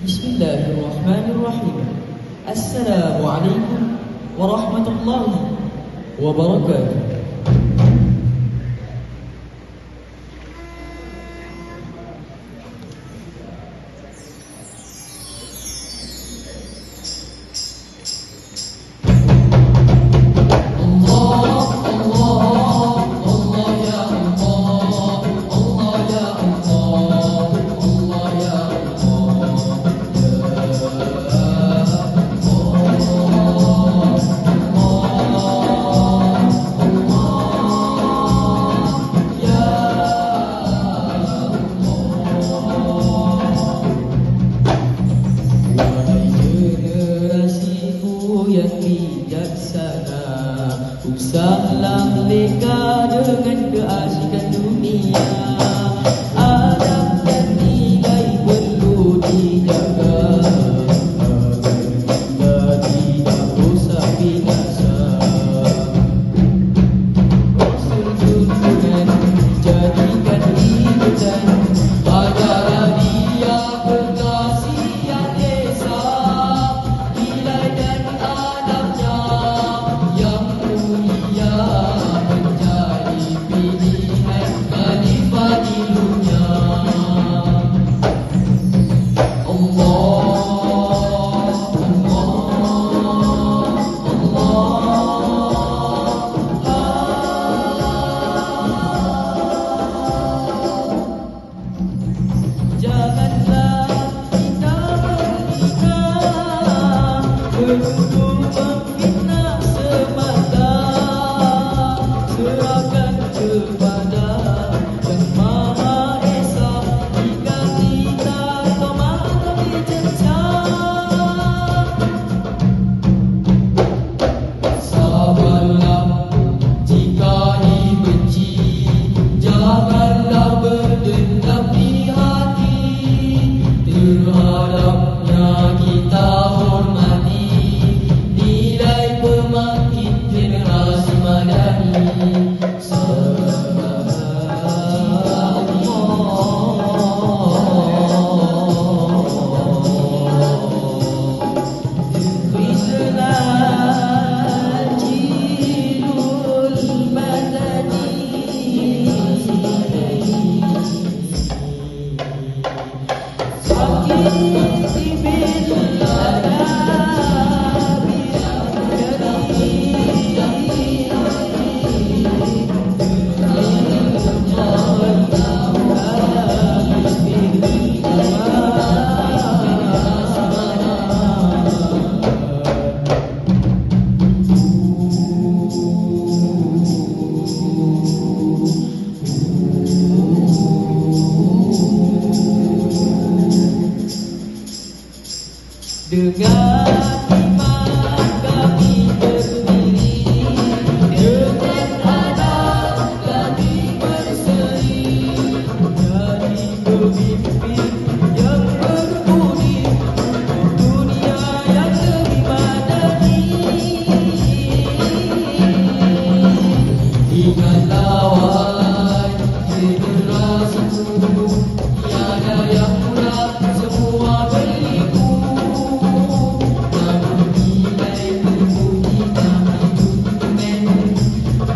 Bismillahirrahmanirrahim. Assalamualaikum warahmatullahi wabarakatuh. Usahlah leka dengan keasikan dunia. Adab dan nilai perlu dijaga agar kita tidak binasa. Rasul junjungan jadikan ikutan, ajaran dia berkasihan esa. Nilai dan adabnya yang mulia menjadi pilihan khalifah di dunia. Janganlah kita menikah menuduh memfitnah semata. Serahkan kepada Yang Maha Esa jika kita tomah berjejak. Sabarlah jika dibenci, janganlah berdendam di hati. Terhadapnya kita hormati nilai pemakin generasi madani. Dengan iman kami berdiri, dengan adab kami berseri, jadi pemimpin yang berbudi, dunia yang lebih madani. Ingatlah wahai generasiku, tiada yang murah, semua berliku.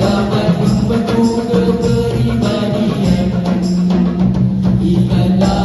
Dapat membentuk kepribadian. Ingatlah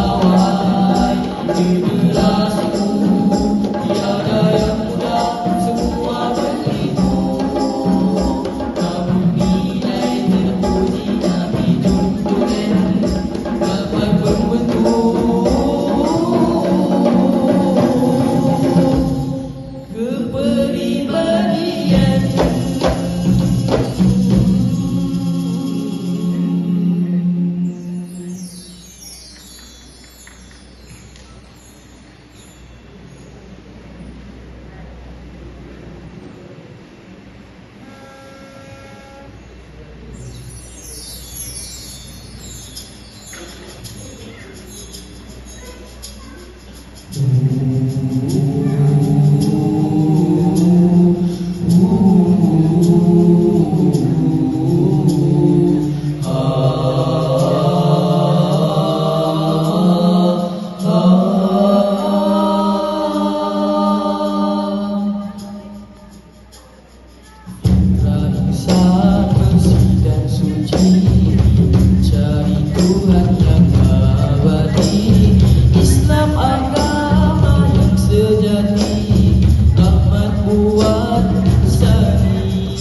Tuhan yang abadi, Islam agama yang sejati, rahmat buat sani.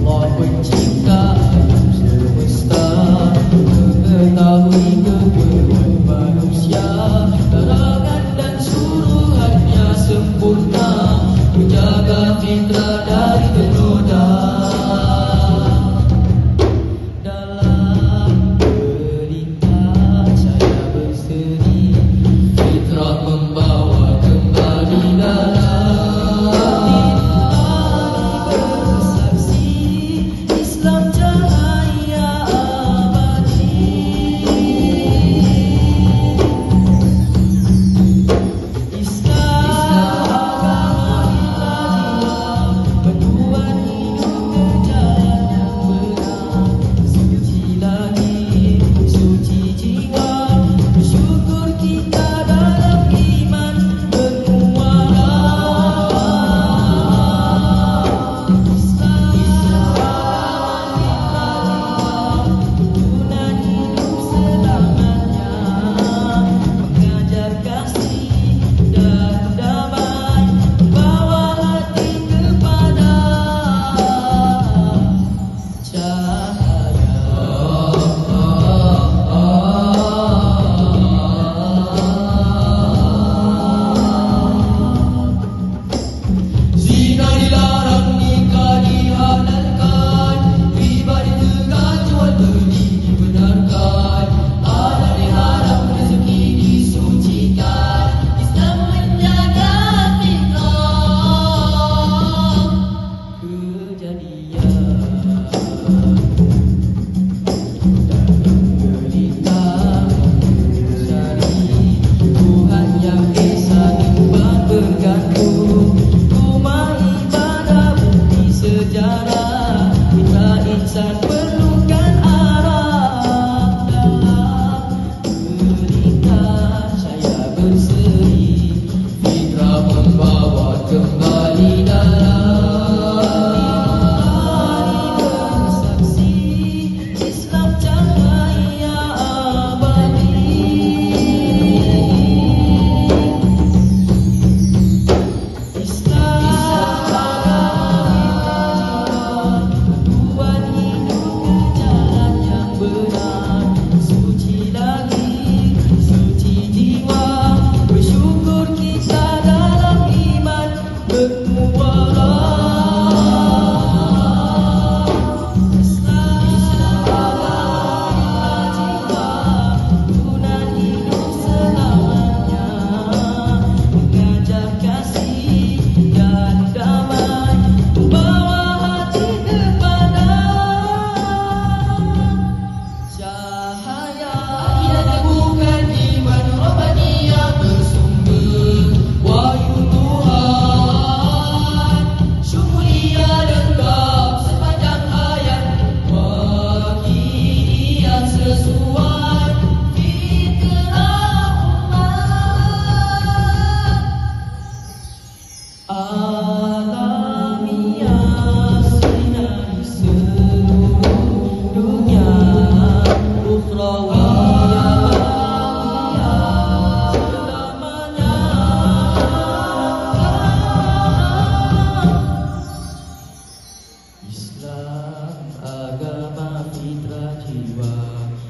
Allah pencipta alam semesta, mengetahui keperluan manusia, larangan dan suruhannya sempurna, menjaga fitrah dari ternoda. Dalam berlintas saya berseri, fitrah membawa kembali dalam bersaksi, Islam cahaya abadi.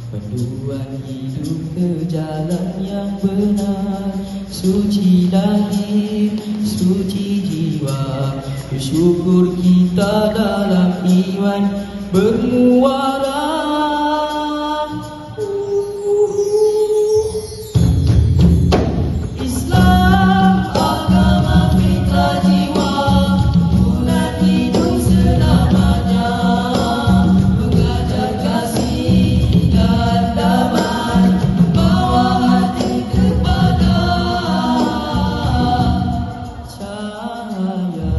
Panduan hidup ke jalan yang benar, suci lahir, suci jiwa. Bersyukur kita dalam iman bermuara. Islam agama fitrah jiwa, bulan hidup selamanya, mengajar kasih dan damai, membawa hati kepada cahaya.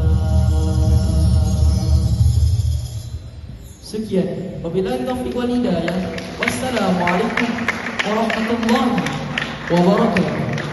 Sekian, wabillahi taufiq wal hidayah. Wassalamualaikum warahmatullahi wabarakatuh.